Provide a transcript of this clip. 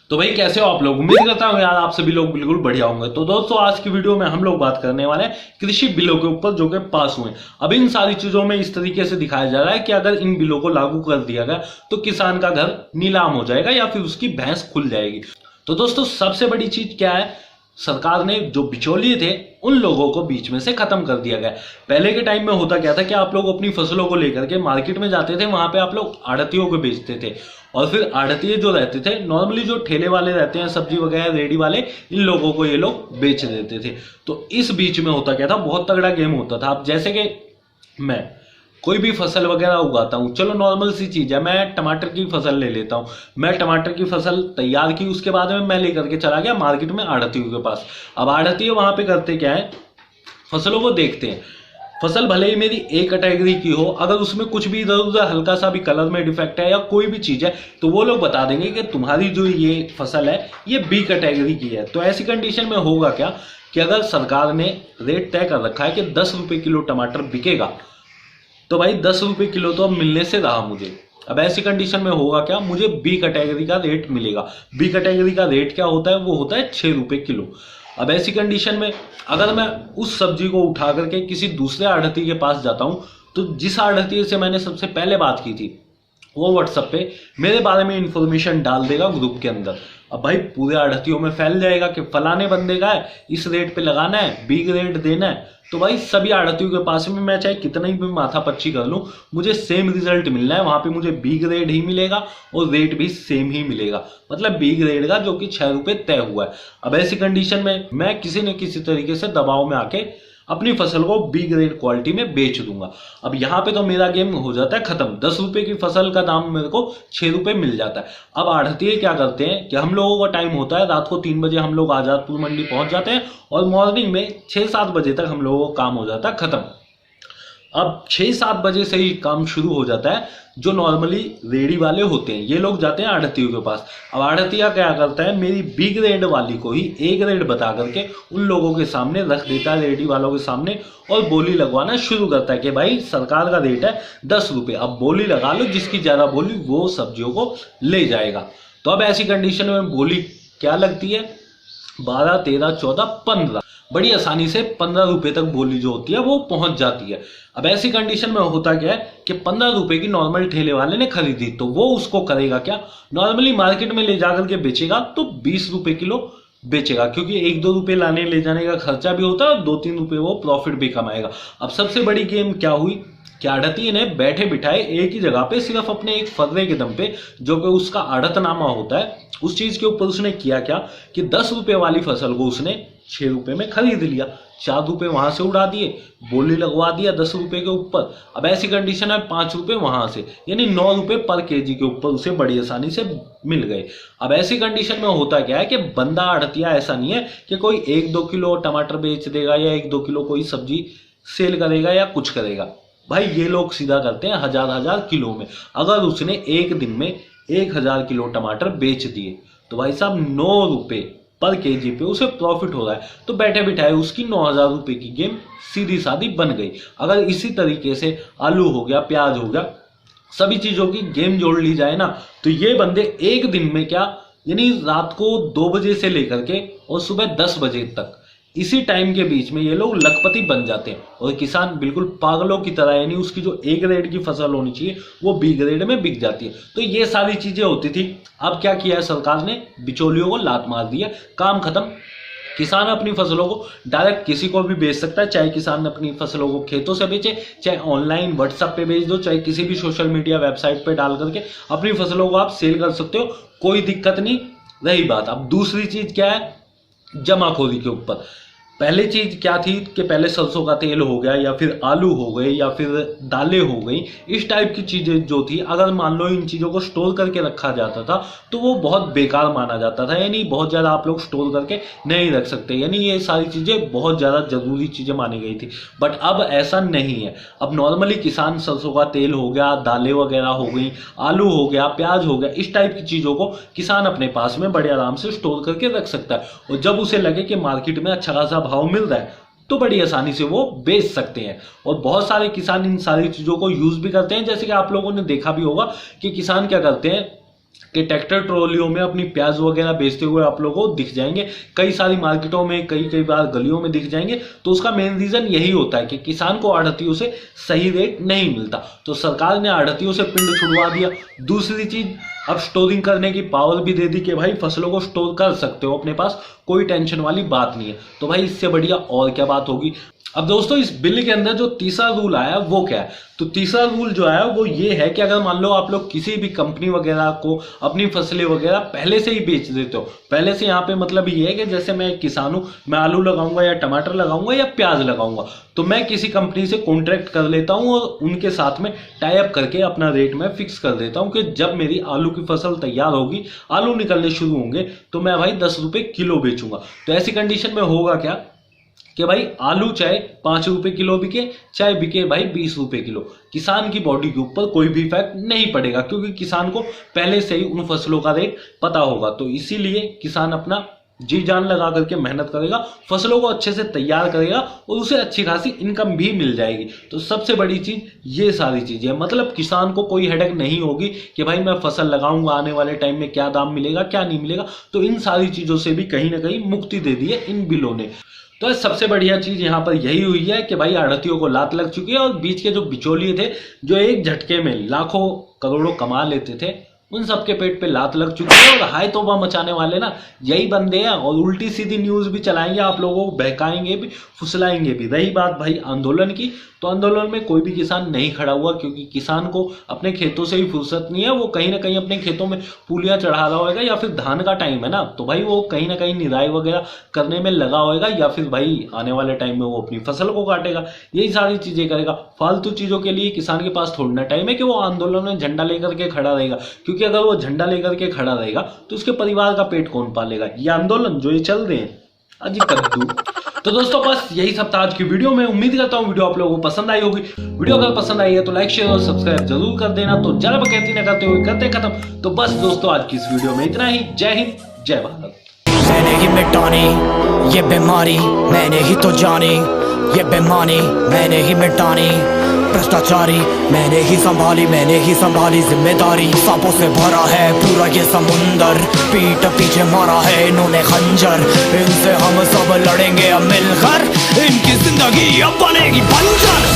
तो भाई कैसे हो आप लोग। उम्मीद करता हूँ यार आप सभी लोग बिल्कुल बढ़िया होंगे। तो दोस्तों आज की वीडियो में हम लोग बात करने वाले हैं कृषि बिलों के ऊपर जो कि पास हुए। अब इन सारी चीजों में इस तरीके से दिखाया जा रहा है कि अगर इन बिलों को लागू कर दिया गया तो किसान का घर नीलाम हो जाएगा या फिर उसकी भैंस खुल जाएगी। तो दोस्तों सबसे बड़ी चीज क्या है, सरकार ने जो बिचौलिए थे उन लोगों को बीच में से खत्म कर दिया गया। पहले के टाइम में होता क्या था कि आप लोग अपनी फसलों को लेकर के मार्केट में जाते थे, वहां पे आप लोग आड़तियों को बेचते थे और फिर आड़तिये जो रहते थे नॉर्मली जो ठेले वाले रहते हैं सब्जी वगैरह रेडी वाले, इन लोगों को ये लोग बेच देते थे। तो इस बीच में होता क्या था, बहुत तगड़ा गेम होता था। अब जैसे कि मैं कोई भी फसल वगैरह उगाता हूँ, चलो नॉर्मल सी चीज है, मैं टमाटर की फसल ले लेता हूँ। मैं टमाटर की फसल तैयार की, उसके बाद में मैं लेकर के चला गया मार्केट में आड़तियों के पास। अब आड़तिये वहां पे करते क्या है, फसलों को देखते हैं। फसल भले ही मेरी ए कैटेगरी की हो, अगर उसमें कुछ भी इधर उधर हल्का सा भी कलर में डिफेक्ट है या कोई भी चीज है तो वो लोग बता देंगे कि तुम्हारी जो ये फसल है ये बी कैटेगरी की है। तो ऐसी कंडीशन में होगा क्या कि अगर सरकार ने रेट तय कर रखा है कि 10 रुपए किलो टमाटर बिकेगा, तो भाई 10 रुपए किलो तो अब मिलने से रहा मुझे। अब ऐसी कंडीशन में होगा क्या, मुझे बी कैटेगरी का रेट मिलेगा। बी कैटेगरी का रेट क्या होता है, वो होता है 6 रुपए किलो। अब ऐसी कंडीशन में अगर मैं उस सब्जी को उठा करके किसी दूसरे आढ़ती के पास जाता हूं, तो जिस आढ़ती से मैंने सबसे पहले बात की थी वो व्हाट्सएप पे मेरे बारे में इंफॉर्मेशन डाल देगा ग्रुप के अंदर। अब भाई पूरे आढ़तियों में फैल जाएगा कि फलाने बंदे का है, इस रेट पे लगाना है, बी ग्रेड देना है। तो भाई सभी आढ़तियों के पास में मैं चाहे कितना ही भी माथा पच्ची कर लूं, मुझे सेम रिजल्ट मिलना है। वहां पे मुझे बी ग्रेड ही मिलेगा और रेट भी सेम ही मिलेगा, मतलब बी ग्रेड का जो कि 6 रुपए तय हुआ है। अब ऐसी कंडीशन में मैं किसी न किसी तरीके से दबाव में आके अपनी फसल को बी ग्रेड क्वालिटी में बेच दूंगा। अब यहाँ पे तो मेरा गेम हो जाता है खत्म। 10 रुपए की फसल का दाम मेरे को 6 रुपए मिल जाता है। अब आढ़तिये क्या करते हैं कि हम लोगों का टाइम होता है रात को 3 बजे हम लोग आजादपुर मंडी पहुंच जाते हैं और मॉर्निंग में 6-7 बजे तक हम लोगों का काम हो जाता है खत्म। अब 6-7 बजे से ही काम शुरू हो जाता है। जो नॉर्मली रेडी वाले होते हैं ये लोग जाते हैं आढ़तियों के पास। अब आढ़तिया क्या करता है, मेरी बी ग्रेड वाली को ही ए ग्रेड बता करके उन लोगों के सामने रख देता है, रेडी वालों के सामने, और बोली लगवाना शुरू करता है कि भाई सरकार का रेट है 10 रुपए, अब बोली लगा लो, जिसकी ज्यादा बोली वो सब्जियों को ले जाएगा। तो अब ऐसी कंडीशन में बोली क्या लगती है, 12, 13, 14, 15, बड़ी आसानी से 15 रुपए तक बोली जो होती है वो पहुंच जाती है। अब ऐसी कंडीशन में होता क्या है कि 15 रुपए की नॉर्मल ठेले वाले ने खरीदी, तो वो उसको करेगा क्या, नॉर्मली मार्केट में ले जाकर के बेचेगा तो 20 रुपए किलो बेचेगा, क्योंकि 1-2 रुपए लाने ले जाने का खर्चा भी होता है और 2-3 रुपए वो प्रॉफिट भी कमाएगा। अब सबसे बड़ी गेम क्या हुई कि आढ़ती ने बैठे बिठाए एक ही जगह पे सिर्फ अपने एक फर्रे के दम पे, जो कि उसका आढ़तनामा होता है, उस चीज के ऊपर उसने किया क्या कि 10 रुपए वाली फसल को उसने 6 रुपए में खरीद लिया, 4 रुपए वहां से उड़ा दिए, बोली लगवा दिया 10 रुपए के ऊपर। अब ऐसी कंडीशन है 5 रुपए वहां से, यानी 9 रुपए पर केजी के ऊपर उसे बड़ी आसानी से मिल गए। अब ऐसी कंडीशन में होता क्या है कि बंदा आढ़तिया ऐसा नहीं है कि कोई 1-2 किलो टमाटर बेच देगा या 1-2 किलो कोई सब्जी सेल करेगा या कुछ करेगा। भाई ये लोग सीधा करते हैं हजार किलो में। अगर उसने एक दिन में 1000 किलो टमाटर बेच दिए तो भाई साहब 9 रुपए पर केजी पे उसे प्रॉफिट हो रहा है। तो बैठे बिठाए उसकी 9000 रुपए की गेम सीधी सादी बन गई। अगर इसी तरीके से आलू हो गया, प्याज हो गया, सभी चीजों की गेम जोड़ ली जाए ना, तो ये बंदे एक दिन में क्या, यानी रात को 2 बजे से लेकर के और सुबह 10 बजे तक, इसी टाइम के बीच में ये लोग लखपति बन जाते हैं और किसान बिल्कुल पागलों की तरह, यानी उसकी जो ए ग्रेड की फसल होनी चाहिए वो बी ग्रेड में बिक जाती है। तो ये सारी चीजें होती थी। अब क्या किया है सरकार ने, बिचौलियों को लात मार दी है, काम खत्म। किसान अपनी फसलों को डायरेक्ट किसी को भी बेच सकता है, चाहे किसान अपनी फसलों को खेतों से बेचे, चाहे ऑनलाइन व्हाट्सएप पे बेच दो, चाहे किसी भी सोशल मीडिया वेबसाइट पे डाल करके अपनी फसलों को आप सेल कर सकते हो, कोई दिक्कत नहीं। रही बात अब दूसरी चीज क्या है, जमाखोरी के ऊपर। पहले चीज क्या थी कि पहले सरसों का तेल हो गया या फिर आलू हो गए या फिर दालें हो गई, इस टाइप की चीजें जो थी, अगर मान लो इन चीजों को स्टोर करके रखा जाता था तो वो बहुत बेकार माना जाता था, यानी बहुत ज्यादा आप लोग स्टोर करके नहीं रख सकते, यानी ये सारी चीजें बहुत ज्यादा जरूरी चीजें मानी गई थी। बट अब ऐसा नहीं है। अब नॉर्मली किसान सरसों का तेल हो गया, दालें वगैरह हो गई, आलू हो गया, प्याज हो गया, इस टाइप की चीजों को किसान अपने पास में बड़े आराम से स्टोर करके रख सकता है और जब उसे लगे कि मार्केट में अच्छा खासा भाव मिल रहा है तो बड़ी आसानी से वो बेच सकते हैं। और बहुत सारे किसान इन सारी चीजों को यूज भी करते हैं, जैसे कि आप लोगों ने देखा भी होगा कि किसान क्या करते हैं, कि ट्रैक्टर ट्रॉलियों में अपनी प्याज वगैरह बेचते हुए आप लोगों को दिख जाएंगे, कई सारी मार्केटों में, कई बार गलियों में दिख जाएंगे। तो उसका मेन रीजन यही होता है कि किसान को आढ़तियों से सही रेट नहीं मिलता, तो सरकार ने आढ़तियों से पिंड छुड़वा दिया। दूसरी चीज, अब स्टोरिंग करने की पावर भी दे दी कि भाई फसलों को स्टोर कर सकते हो अपने पास, कोई टेंशन वाली बात नहीं है। तो भाई इससे बढ़िया और क्या बात होगी। अब दोस्तों इस बिल के अंदर जो तीसरा रूल आया वो क्या है, तो तीसरा रूल जो है वो ये है कि अगर मान लो आप लोग किसी भी कंपनी वगैरह को अपनी फसलें वगैरह पहले से ही बेच देते हो, पहले से यहाँ पे मतलब ये है कि जैसे मैं एक किसान हूँ, मैं आलू लगाऊंगा या टमाटर लगाऊंगा या प्याज लगाऊंगा, तो मैं किसी कंपनी से कॉन्ट्रैक्ट कर लेता हूँ और उनके साथ में टाई अप करके अपना रेट मैं फिक्स कर देता हूँ कि जब मेरी आलू की फसल तैयार होगी, आलू निकलने शुरू होंगे, तो मैं भाई 10 रुपये किलो बेचूंगा। तो ऐसी कंडीशन में होगा क्या कि भाई आलू चाहे 5 रुपए किलो बिके, चाहे बिके भाई 20 रुपए किलो, किसान की बॉडी के ऊपर कोई भी इफेक्ट नहीं पड़ेगा, क्योंकि किसान को पहले से ही उन फसलों का रेट पता होगा। तो इसीलिए किसान अपना जी जान लगा करके मेहनत करेगा, फसलों को अच्छे से तैयार करेगा और उसे अच्छी खासी इनकम भी मिल जाएगी। तो सबसे बड़ी चीज ये सारी चीजें, मतलब किसान को कोई हेडेक नहीं होगी कि भाई मैं फसल लगाऊंगा, आने वाले टाइम में क्या दाम मिलेगा क्या नहीं मिलेगा। तो इन सारी चीजों से भी कहीं ना कहीं मुक्ति दे दी है इन बिलों ने। तो सबसे बढ़िया चीज यहाँ पर यही हुई है कि भाई आढ़तियों को लात लग चुकी है और बीच के जो बिचौलिए थे, जो एक झटके में लाखों करोड़ों कमा लेते थे, उन सबके पेट पे लात लग चुकी है। और हाय तौबा मचाने वाले ना यही बंदे हैं, और उल्टी सीधी न्यूज भी चलाएंगे, आप लोगों को बहकाएंगे भी, फुसलाएंगे भी। रही बात भाई आंदोलन की, तो आंदोलन में कोई भी किसान नहीं खड़ा हुआ, क्योंकि किसान को अपने खेतों से ही फुर्सत नहीं है। वो कहीं ना कहीं अपने खेतों में पुलियां चढ़ा रहा होगा, या फिर धान का टाइम है ना, तो भाई वो कहीं ना कहीं निराई वगैरह करने में लगा होगा, या फिर भाई आने वाले टाइम में वो अपनी फसल को काटेगा, यही सारी चीजें करेगा। फालतू चीजों के लिए किसान के पास थोड़ा टाइम है कि वो आंदोलन में झंडा लेकर के खड़ा रहेगा, क्योंकि अगर वो झंडा लेकर के खड़ा रहेगा तो उसके परिवार का पेट कौन पालेगा। ये आंदोलन जो ये चल रहे हैं अजी कद्दू। तो दोस्तों बस यही सब था आज की वीडियो में। उम्मीद करता हूँ वीडियो आप लोगों को पसंद आई होगी। वीडियो अगर पसंद आई है तो लाइक शेयर और सब्सक्राइब जरूर कर देना। तो ज्यादा बकैती न करते हुए करते खत्म। तो बस दोस्तों आज की इस वीडियो में इतना ही। जय हिंद, जय भारत। मैंने ही मिटानी ये बीमारी, मैंने ही तो जानी ये बेमानी, मैंने ही मिटानी भ्रष्टाचारी, मैंने ही संभाली जिम्मेदारी। सांपों से भरा है पूरा ये समुंदर, पीठ पीछे मारा है इन्होंने खंजर। इनसे हम सब लड़ेंगे अब मिलकर, इनकी जिंदगी अब बनेगी बंजर।